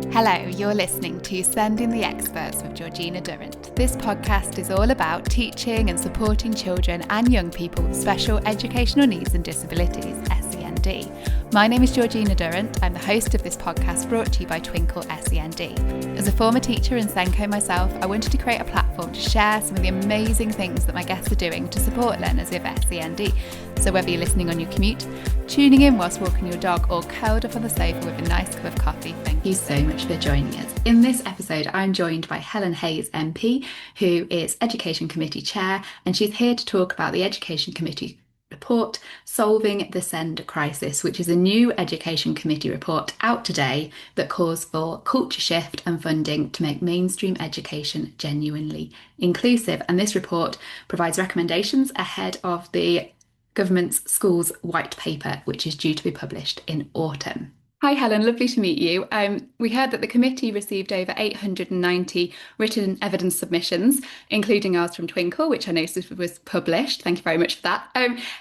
Hello, you're listening to Sending the Experts with Georgina Durrant. This podcast is all about teaching and supporting children and young people with special educational needs and disabilities, SEND. My name is Georgina Durrant. I'm the host of this podcast brought to you by Twinkl SEND. As a former teacher in Senko myself, I wanted to create a platform to share some of the amazing things that my guests are doing to support learners with SEND. So whether you're listening on your commute, tuning in whilst walking your dog, or curled up on the sofa with a nice cup of coffee, thank you so much for joining us. In this episode, I'm joined by Helen Hayes MP, who is Education Committee Chair, and she's here to talk about the Education Committee report, Solving the SEND Crisis, which is a new Education Committee report out today that calls for culture shift and funding to make mainstream education genuinely inclusive. And this report provides recommendations ahead of the government's schools white paper, which is due to be published in autumn. Hi Helen, lovely to meet you. We heard that the committee received over 890 written evidence submissions, including ours from Twinkl, which I noticed was published. Thank you very much for that.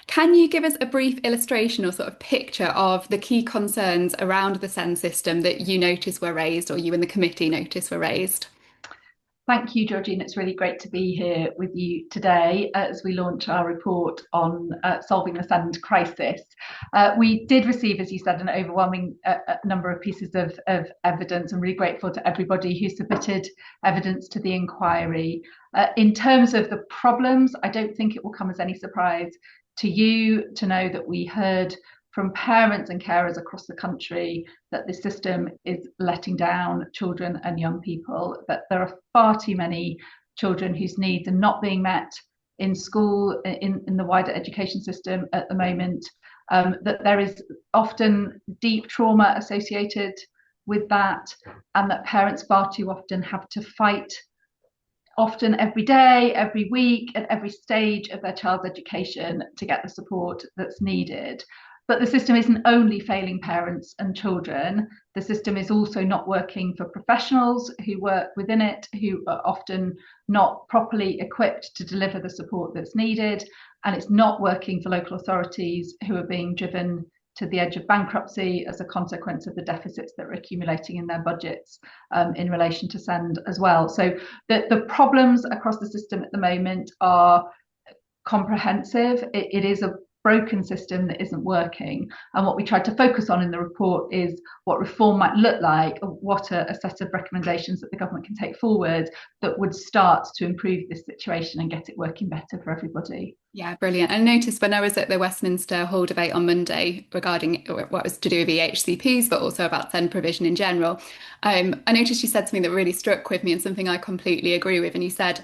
Can you give us a brief illustration or sort of picture of the key concerns around the SEND system that you noticed were raised, or you and the committee noticed were raised? Thank you, Georgina. It's really great to be here with you today as we launch our report on solving the SEND crisis. We did receive, as you said, an overwhelming number of pieces of evidence. I'm really grateful to everybody who submitted evidence to the inquiry. In terms of the problems, I don't think it will come as any surprise to you to know that we heard from parents and carers across the country that the system is letting down children and young people, that there are far too many children whose needs are not being met in school, in the wider education system at the moment, that there is often deep trauma associated with that, and that parents far too often have to fight, often every day, every week, at every stage of their child's education to get the support that's needed. But the system isn't only failing parents and children. The system is also not working for professionals who work within it, who are often not properly equipped to deliver the support that's needed. And it's not working for local authorities who are being driven to the edge of bankruptcy as a consequence of the deficits that are accumulating in their budgets in relation to SEND as well. So the problems across the system at the moment are comprehensive. It is a broken system that isn't working, and what we tried to focus on in the report is what reform might look like, what a set of recommendations that the government can take forward that would start to improve this situation and get it working better for everybody. Yeah, brilliant. I noticed when I was at the Westminster Hall debate on Monday regarding what was to do with EHCPs, but also about SEND provision in general, I noticed you said something that really struck with me and something I completely agree with. And you said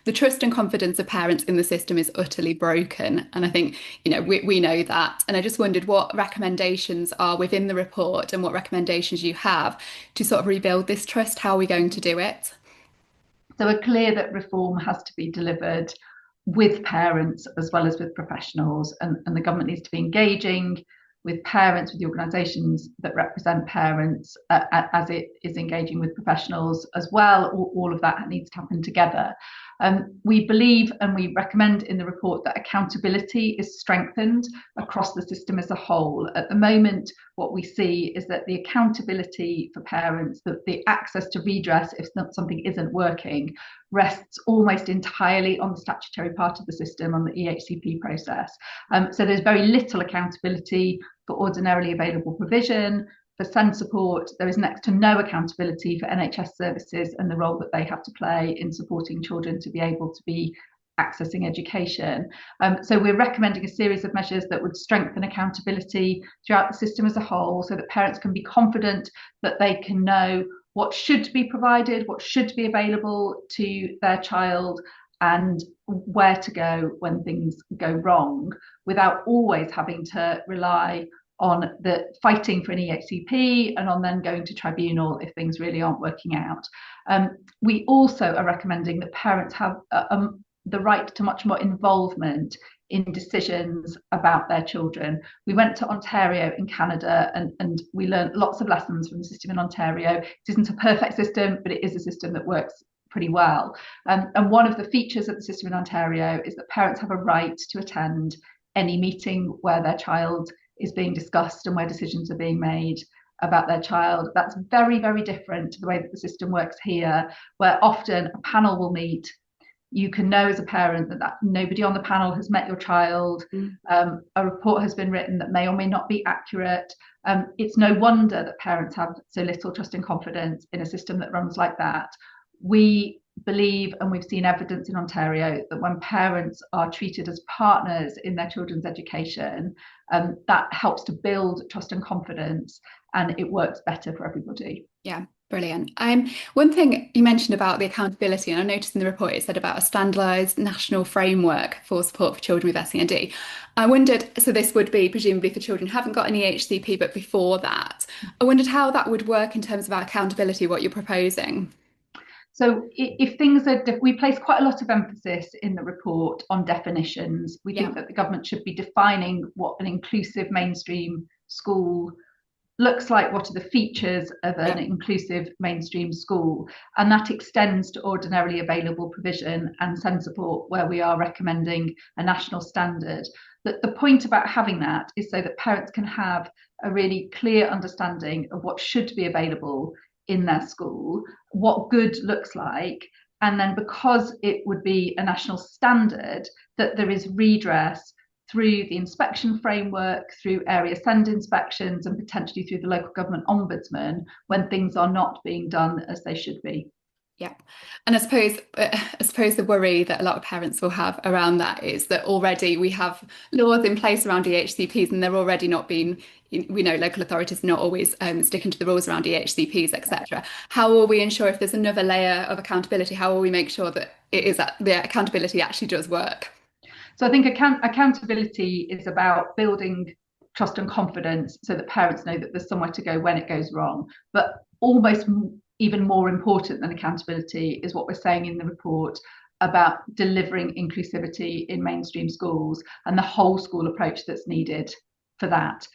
the trust and confidence of parents in the system is utterly broken. And I think, we know that. And I just wondered what recommendations are within the report and what recommendations you have to sort of rebuild this trust. How are we going to do it? So we're clear that reform has to be delivered with parents as well as with professionals, and the government needs to be engaging with parents, with the organisations that represent parents, as it is engaging with professionals as well. All of that needs to happen together. We believe and we recommend in the report that accountability is strengthened across the system as a whole. At the moment, what we see is that the accountability for parents, the access to redress if something isn't working, rests almost entirely on the statutory part of the system, on the EHCP process. So there's very little accountability for ordinarily available provision. For SEND support, there is next to no accountability for NHS services and the role that they have to play in supporting children to be able to be accessing education. So we're recommending a series of measures that would strengthen accountability throughout the system as a whole, so that parents can be confident that they can know what should be provided, what should be available to their child, and where to go when things go wrong, without always having to rely on the fighting for an EHCP and on then going to tribunal if things really aren't working out. We also are recommending that parents have the right to much more involvement in decisions about their children. We went to Ontario in Canada and we learned lots of lessons from the system in Ontario. It isn't a perfect system, but it is a system that works pretty well. And one of the features of the system in Ontario is that parents have a right to attend any meeting where their child is being discussed and where decisions are being made about their child. That's very, very different to the way that the system works here, where often a panel will meet. You can know as a parent that nobody on the panel has met your child. A report has been written that may or may not be accurate. It's no wonder that parents have so little trust and confidence in a system that runs like that. We believe, and we've seen evidence in Ontario, that when parents are treated as partners in their children's education, that helps to build trust and confidence, and it works better for everybody. Yeah, brilliant. One thing you mentioned about the accountability, and I noticed in the report it said about a standardised national framework for support for children with SEND. I wondered, so this would be presumably for children who haven't got an EHCP, but before that, I wondered how that would work in terms of our accountability, what you're proposing. So if things are, we place quite a lot of emphasis in the report on definitions. We think that the government should be defining what an inclusive mainstream school looks like, what are the features of an inclusive mainstream school, and that extends to ordinarily available provision and SEND support where we are recommending a national standard. But the point about having that is so that parents can have a really clear understanding of what should be available in their school, what good looks like, and then because it would be a national standard, that there is redress through the inspection framework, through area SEND inspections, and potentially through the local government ombudsman when things are not being done as they should be. Yeah, and I suppose the worry that a lot of parents will have around that is that already we have laws in place around EHCPs, and they're already not being. We know local authorities are not always sticking to the rules around EHCPs, etc. How will we ensure, if there's another layer of accountability, how will we make sure that the accountability actually does work? So I think accountability is about building trust and confidence so that parents know that there's somewhere to go when it goes wrong. But almost even more important than accountability is what we're saying in the report about delivering inclusivity in mainstream schools and the whole school approach that's needed for that.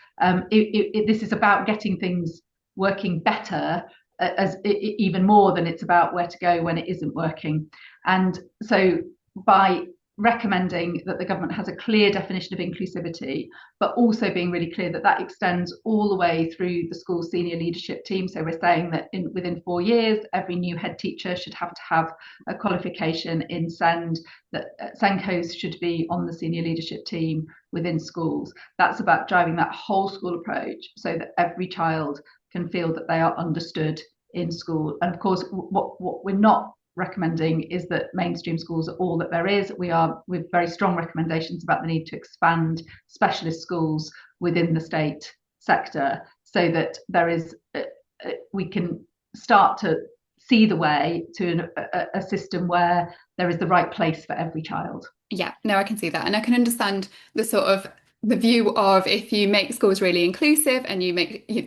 This is about getting things working better, even more than it's about where to go when it isn't working. And so by recommending that the government has a clear definition of inclusivity, but also being really clear that that extends all the way through the school senior leadership team. So we're saying that within 4 years, every new head teacher should have to have a qualification in SEND, that SENCOs should be on the senior leadership team within schools. That's about driving that whole school approach so that every child can feel that they are understood in school. And of course, what we're not recommending is that mainstream schools are all that there is. We are with very strong recommendations about the need to expand specialist schools within the state sector so that there is we can start to see the way to a system where there is the right place for every child. Yeah, no, I can see that, and I can understand the view of if you make schools really inclusive and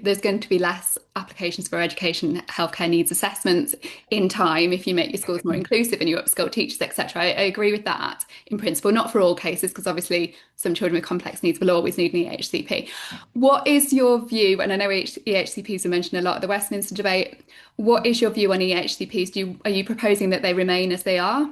there's going to be less applications for education healthcare needs assessments in time if you make your schools more inclusive and you upskill teachers, etc. I agree with that in principle, not for all cases, because obviously some children with complex needs will always need an EHCP. What is your view, and I know EHCPs were mentioned a lot at the Westminster debate, what is your view on EHCPs? Are you proposing that they remain as they are?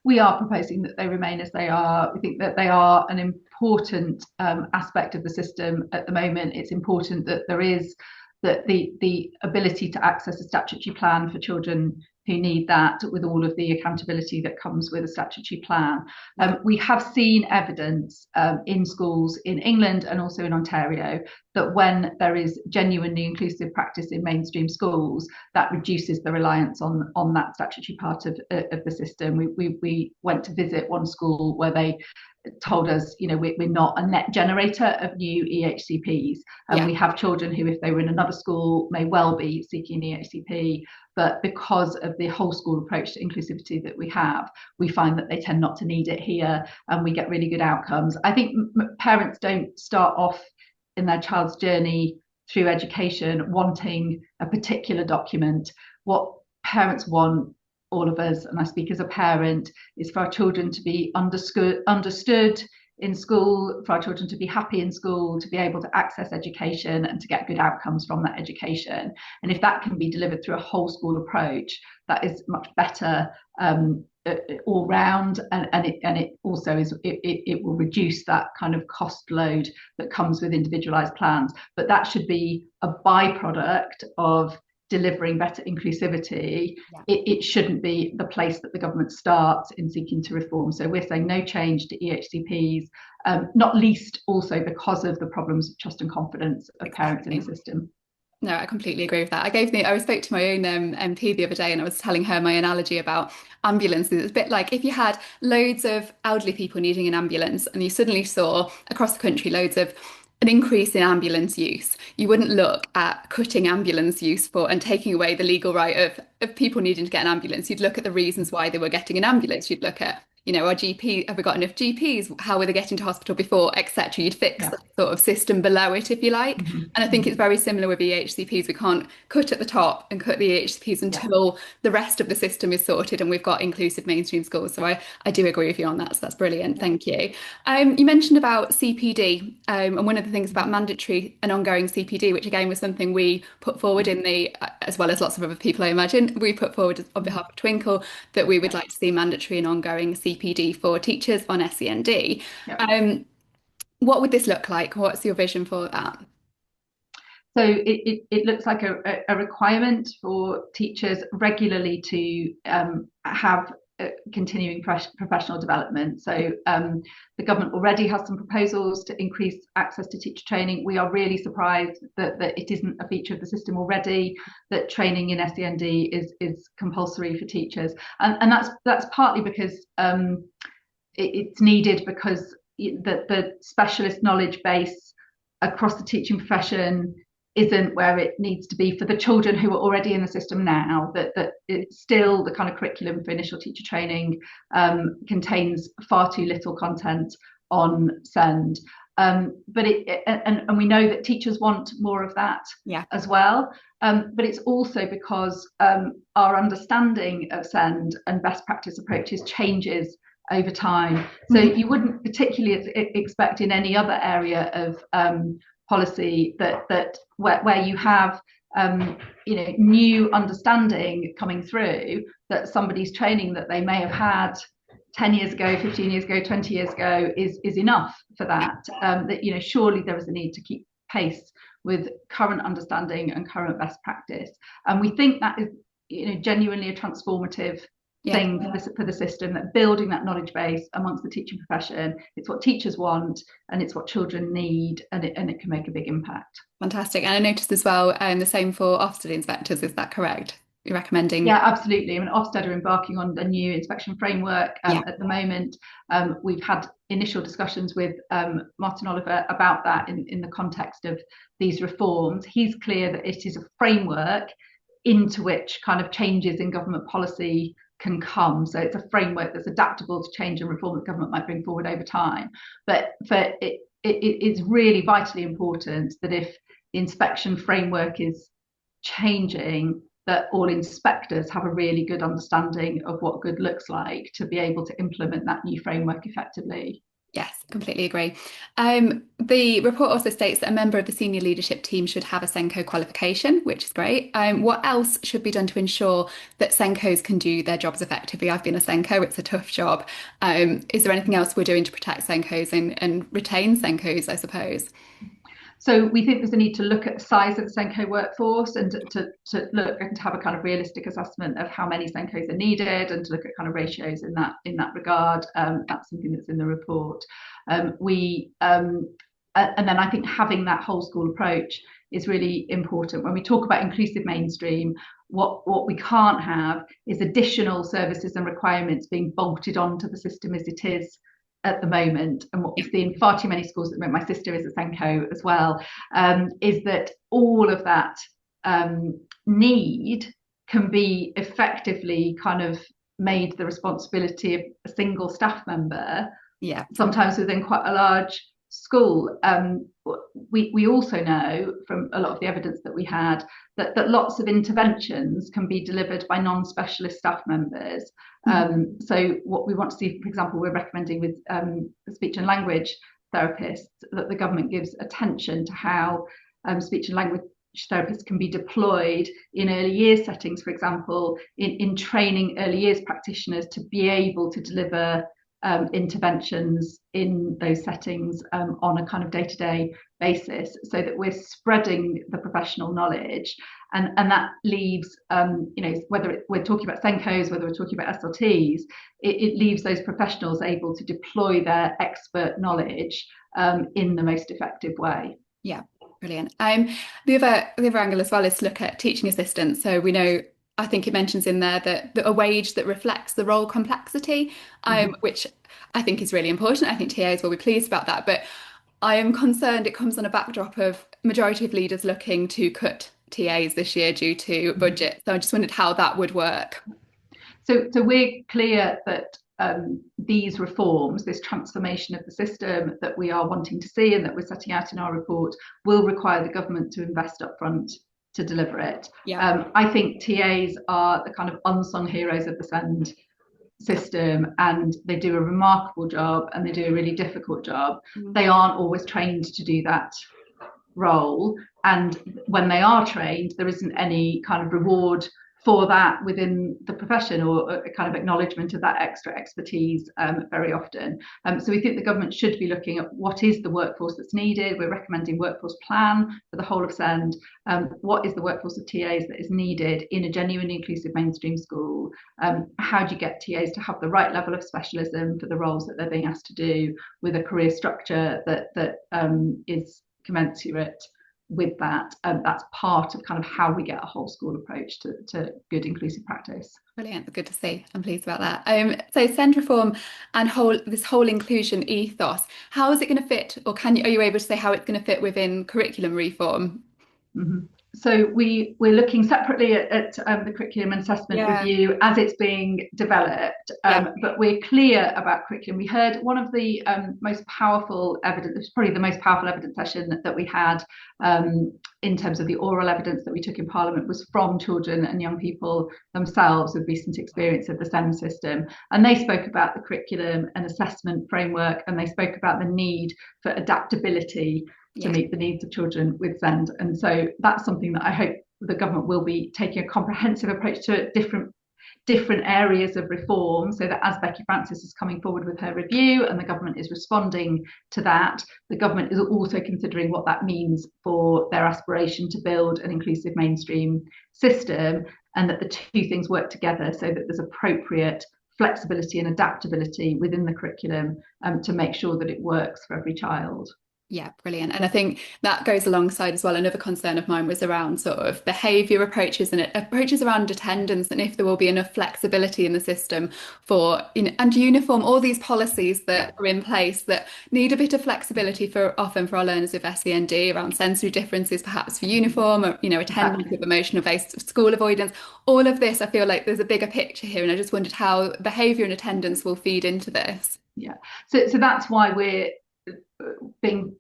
We are proposing that they remain as they are. We think that they are an important aspect of the system at the moment. It's important that there is the ability to access a statutory plan for children who need that, with all of the accountability that comes with a statutory plan. We have seen evidence in schools in England and also in Ontario that when there is genuinely inclusive practice in mainstream schools, that reduces the reliance on that statutory part of the system. We went to visit one school where they told us, we're not a net generator of new EHCPs, and we have children who, if they were in another school, may well be seeking EHCP, but because of the whole school approach to inclusivity that we have, we find that they tend not to need it here, and we get really good outcomes. I think parents don't start off in their child's journey through education wanting a particular document. What parents want, all of us, and I speak as a parent, is for our children to be understood in school, for our children to be happy in school, to be able to access education and to get good outcomes from that education. And if that can be delivered through a whole school approach, that is much better all round, and it also it will reduce that kind of cost load that comes with individualised plans. But that should be a byproduct of delivering better inclusivity. It shouldn't be the place that the government starts in seeking to reform. So we're saying no change to EHCPs, not least also because of the problems of trust and confidence of parents in the system. No, I completely agree with that. I spoke to my own MP the other day, and I was telling her my analogy about ambulances. It's a bit like if you had loads of elderly people needing an ambulance and you suddenly saw across the country loads of an increase in ambulance use, you wouldn't look at cutting ambulance use for and taking away the legal right of people needing to get an ambulance. You'd look at the reasons why they were getting an ambulance. You'd look at, our GP, have we got enough GPs? How were they getting to hospital before, etc. You'd fix the sort of system below it, if you like. Mm-hmm. And I think it's very similar with EHCPs. We can't cut at the top and cut the EHCPs until the rest of the system is sorted and we've got inclusive mainstream schools. So I do agree with you on that. So that's brilliant. Thank you. You mentioned about CPD, and one of the things about mandatory and ongoing CPD, which again was something we put forward as well as lots of other people, I imagine, we put forward on behalf of Twinkl, that we would like to see mandatory and ongoing CPD for teachers on SEND. What would this look like? What's your vision for that? So it looks like a requirement for teachers regularly to have continuing professional development. So the government already has some proposals to increase access to teacher training. We are really surprised that it isn't a feature of the system already, that training in SEND is compulsory for teachers. And that's partly because it's needed, because the specialist knowledge base across the teaching profession isn't where it needs to be for the children who are already in the system now. That it's still the kind of curriculum for initial teacher training contains far too little content on SEND. But we know that teachers want more of that as well. But it's also because our understanding of SEND and best practice approaches changes over time. So you wouldn't particularly expect in any other area of policy that where you have new understanding coming through, that somebody's training that they may have had 10 years ago, 15 years ago, 20 years ago is enough for that. That surely there is a need to keep pace with current understanding and current best practice. And we think that is genuinely a transformative thing for the system, that building that knowledge base amongst the teaching profession, it's what teachers want and it's what children need, and it can make a big impact. Fantastic. And I noticed as well the same for Ofsted inspectors, is that correct? You're recommending? Yeah, absolutely. I mean, Ofsted are embarking on a new inspection framework at the moment. We've had initial discussions with Martin Oliver about that in the context of these reforms. He's clear that it is a framework into which kind of changes in government policy can come. So it's a framework that's adaptable to change and reform that government might bring forward over time. But it's really vitally important that if the inspection framework is changing, that all inspectors have a really good understanding of what good looks like to be able to implement that new framework effectively. Yes, completely agree. The report also states that a member of the senior leadership team should have a SENCO qualification, which is great. What else should be done to ensure that SENCOs can do their jobs effectively? I've been a SENCO, it's a tough job. Is there anything else we're doing to protect SENCOs and retain SENCOs, I suppose? So we think there's a need to look at the size of the SENCO workforce and to look and to have a kind of realistic assessment of how many SENCOs are needed, and to look at kind of ratios in that regard. That's something that's in the report. And then I think having that whole school approach is really important. When we talk about inclusive mainstream, what we can't have is additional services and requirements being bolted onto the system as it is at the moment. And what we see in far too many schools at the moment, my sister is a SENCO as well, is that all of that need can be effectively kind of made the responsibility of a single staff member, sometimes within quite a large school. We also know from a lot of the evidence that we had that lots of interventions can be delivered by non-specialist staff members. So what we want to see, for example, we're recommending with speech and language therapists that the government gives attention to how speech and language therapists can be deployed in early years settings, for example, in training early years practitioners to be able to deliver interventions in those settings on a kind of day-to-day basis, so that we're spreading the professional knowledge. And that leaves, whether we're talking about Senkos, whether we're talking about SLTs, it leaves those professionals able to deploy their expert knowledge in the most effective way. Yeah, brilliant. The other angle as well is to look at teaching assistants. So we know, I think it mentions in there that a wage that reflects the role complexity, which I think is really important. I think TAs will be pleased about that, but I am concerned it comes on a backdrop of majority of leaders looking to cut TAs this year due to budget. So I just wondered how that would work. So we're clear that these reforms, this transformation of the system that we are wanting to see and that we're setting out in our report, will require the government to invest upfront to deliver it. Yeah. I think TAs are the kind of unsung heroes of the SEND system, and they do a remarkable job and they do a really difficult job. They aren't always trained to do that role, and when they are trained, there isn't any kind of reward for that within the profession, or a kind of acknowledgement of that extra expertise very often. So we think the government should be looking at what is the workforce that's needed. We're recommending workforce plan for the whole of SEND. What is the workforce of TAs that is needed in a genuinely inclusive mainstream school? How do you get TAs to have the right level of specialism for the roles that they're being asked to do, with a career structure that is commensurate with that? That's part of kind of how we get a whole school approach to good inclusive practice. Brilliant, good to see. I'm pleased about that. So SEND reform and this whole inclusion ethos, how is it going to fit, or are you able to say how it's going to fit within curriculum reform? Mm-hmm. So we're looking separately at the curriculum and assessment review as it's being developed, but we're clear about curriculum. We heard one of the most powerful evidence, it was probably the most powerful evidence session that we had in terms of the oral evidence that we took in Parliament, was from children and young people themselves with recent experience of the SEND system. And they spoke about the curriculum and assessment framework, and they spoke about the need for adaptability to meet the needs of children with SEND. And so that's something that I hope the government will be taking a comprehensive approach to different areas of reform, so that as Becky Francis is coming forward with her review and the government is responding to that, the government is also considering what that means for their aspiration to build an inclusive mainstream system, and that the two things work together so that there's appropriate flexibility and adaptability within the curriculum to make sure that it works for every child. Yeah, brilliant. And I think that goes alongside as well. Another concern of mine was around sort of behaviour approaches and approaches around attendance, and if there will be enough flexibility in the system for, and uniform, all these policies that are in place that need a bit of flexibility often for our learners with SEND around sensory differences, perhaps for uniform, or, attendance with emotional based school avoidance. All of this, I feel like there's a bigger picture here, and I just wondered how behaviour and attendance will feed into this. Yeah, so that's why we're being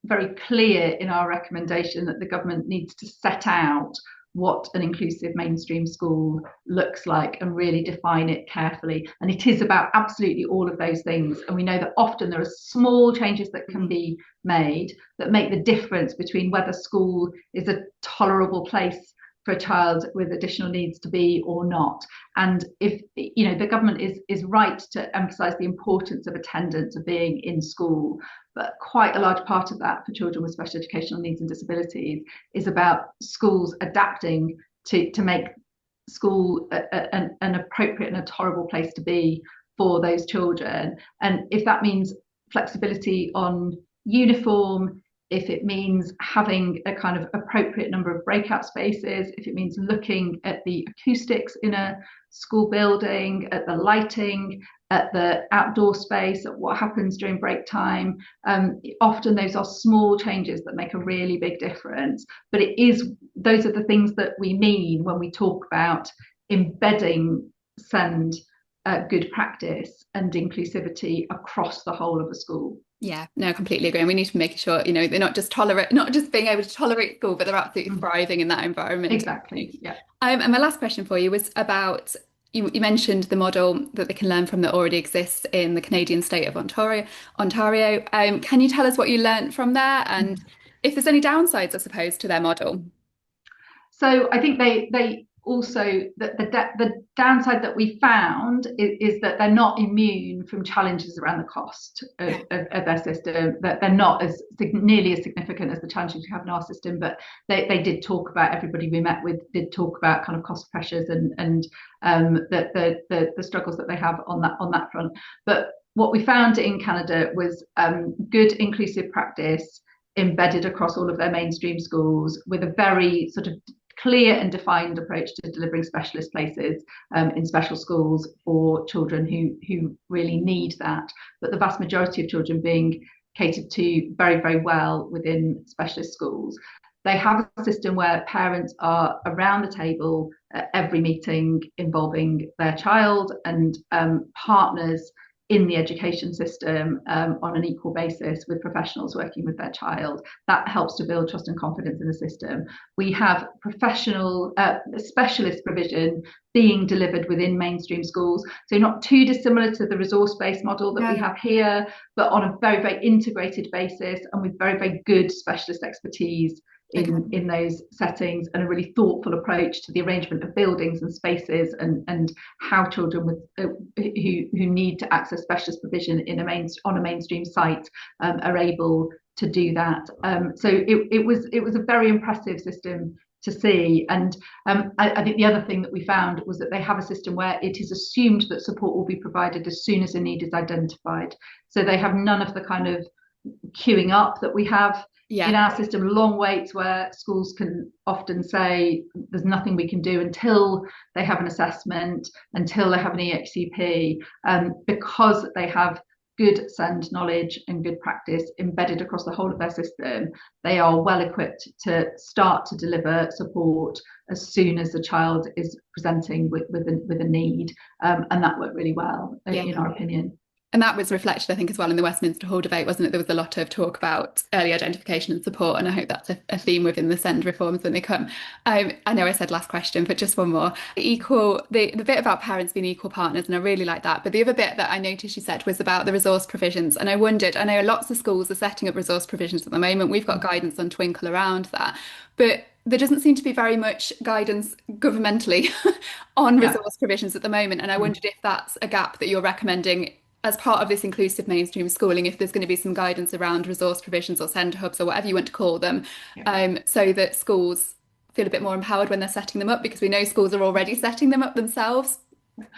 very clear in our recommendation that the government needs to set out what an inclusive mainstream school looks like and really define it carefully. And it is about absolutely all of those things. And we know that often there are small changes that can be made that make the difference between whether school is a tolerable place for a child with additional needs to be or not. And if the government is right to emphasize the importance of attendance, of being in school, but quite a large part of that for children with special educational needs and disabilities is about schools adapting to make school an appropriate and a tolerable place to be for those children. And if that means flexibility on uniform, if it means having a kind of appropriate number of breakout spaces, if it means looking at the acoustics in a school building, at the lighting, at the outdoor space, at what happens during break time, often those are small changes that make a really big difference. But those are the things that we mean when we talk about embedding SEND good practice and inclusivity across the whole of a school. Yeah, no, I completely agree. And we need to make sure, they're not just being able to tolerate school, but they're absolutely thriving in that environment. Exactly. Yeah. And my last question for you was about, you mentioned the model that they can learn from that already exists in the Canadian state of Ontario. Can you tell us what you learned from there, and if there's any downsides, I suppose, to their model? So I think they also the downside that we found is that they're not immune from challenges around the cost of their system, that they're not as nearly as significant as the challenges we have in our system, but they did talk about, everybody we met with did talk about kind of cost pressures and the struggles that they have on that front. But what we found in Canada was good inclusive practice embedded across all of their mainstream schools, with a very sort of clear and defined approach to delivering specialist places in special schools for children who really need that, but the vast majority of children being catered to very, very well within specialist schools. They have a system where parents are around the table at every meeting involving their child, and partners in the education system on an equal basis with professionals working with their child. That helps to build trust and confidence in the system. We have professional specialist provision being delivered within mainstream schools, so not too dissimilar to the resource-based model that we have here, but on a very, very integrated basis and with very, very good specialist expertise in those settings, and a really thoughtful approach to the arrangement of buildings and spaces and how children with who need to access specialist provision on a mainstream site are able to do that. So it was a very impressive system to see. And I think the other thing that we found was that they have a system where it is assumed that support will be provided as soon as a need is identified. So they have none of the kind of queuing up that we have in our system, long waits where schools can often say there's nothing we can do until they have an assessment, until they have an EHCP, because they have good SEND knowledge and good practice embedded across the whole of their system. They are well equipped to start to deliver support as soon as the child is presenting with a need, and that worked really well in our opinion. And that was reflected, I think, as well in the Westminster Hall debate, wasn't it? There was a lot of talk about early identification and support, and I hope that's a theme within the SEND reforms when they come. I know I said last question, but just one more. The bit about parents being equal partners, and I really like that. But the other bit that I noticed you said was about the resource provisions. And I wondered, I know lots of schools are setting up resource provisions at the moment. We've got guidance on Twinkl around that. But there doesn't seem to be very much guidance governmentally on resource provisions at the moment. And I wondered if that's a gap that you're recommending as part of this inclusive mainstream schooling, if there's going to be some guidance around resource provisions or centre hubs or whatever you want to call them, so that schools feel a bit more empowered when they're setting them up, because we know schools are already setting them up themselves.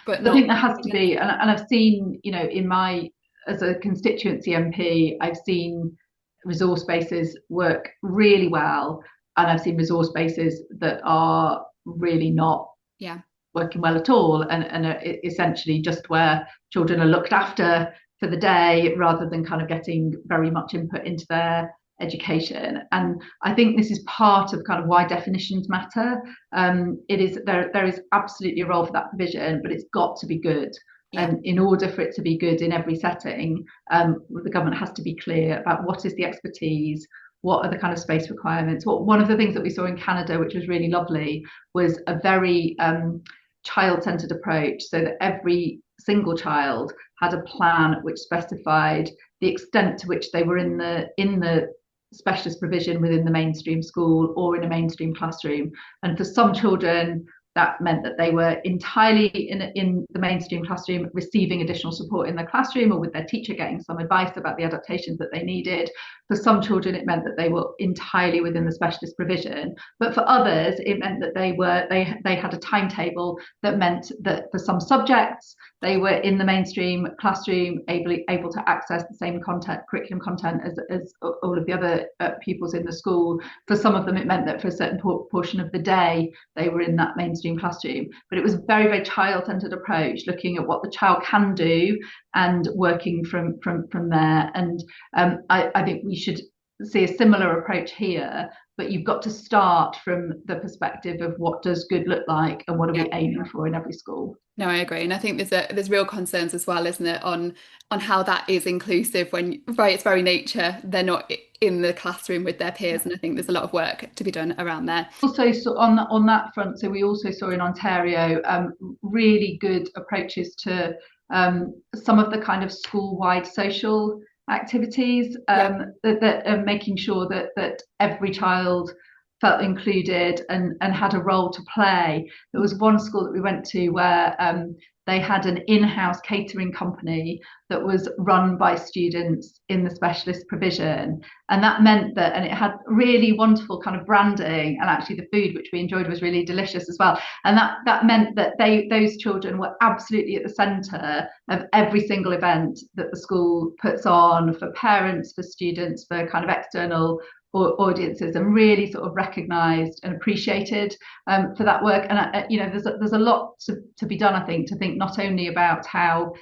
But I think there has to be, and I've seen, in my, as a constituency MP, I've seen resource bases work really well, and I've seen resource bases that are really not working well at all, and essentially just where children are looked after for the day rather than kind of getting very much input into their education. And I think this is part of kind of why definitions matter. It is there is absolutely a role for that provision, but it's got to be good. And in order for it to be good in every setting, the government has to be clear about what is the expertise, what are the kind of space requirements. One of the things that we saw in Canada, which was really lovely, was a very child-centered approach, so that every single child had a plan which specified the extent to which they were in the specialist provision within the mainstream school or in a mainstream classroom. And for some children, that meant that they were entirely in the mainstream classroom, receiving additional support in the classroom, or with their teacher getting some advice about the adaptations that they needed. For some children, it meant that they were entirely within the specialist provision. But for others, it meant that they had a timetable that meant that for some subjects, they were in the mainstream classroom, able to access the same curriculum content as all of the other pupils in the school. For some of them, it meant that for a certain portion of the day, they were in that mainstream classroom. But it was a very, very child-centered approach, looking at what the child can do and working from there. And I think we should see a similar approach here, but you've got to start from the perspective of what does good look like and what are we aiming for in every school. No, I agree. And I think there's real concerns as well, isn't it, on how that is inclusive when, by its very nature, they're not in the classroom with their peers. And I think there's a lot of work to be done around there. Also, so on that front, so we also saw in Ontario really good approaches to some of the kind of school-wide social activities that are making sure that every child felt included and had a role to play. There was one school that we went to where they had an in-house catering company that was run by students in the specialist provision, and that meant that, and it had really wonderful kind of branding, and actually the food which we enjoyed was really delicious as well, and that meant that those children were absolutely at the centre of every single event that the school puts on, for parents, for students, for kind of external audiences, and really sort of recognised and appreciated for that work. And there's a lot to be done, I think, to think not only about how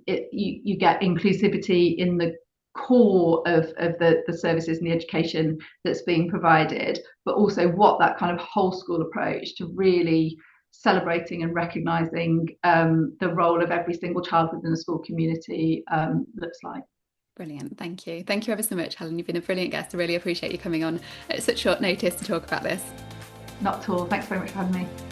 you get inclusivity in the core of the services and the education that's being provided, but also what that kind of whole school approach to really celebrating and recognising the role of every single child within the school community looks like. Brilliant. Thank you. Thank you ever so much, Helen. You've been a brilliant guest. I really appreciate you coming on at such short notice to talk about this. Not at all. Thanks very much for having me.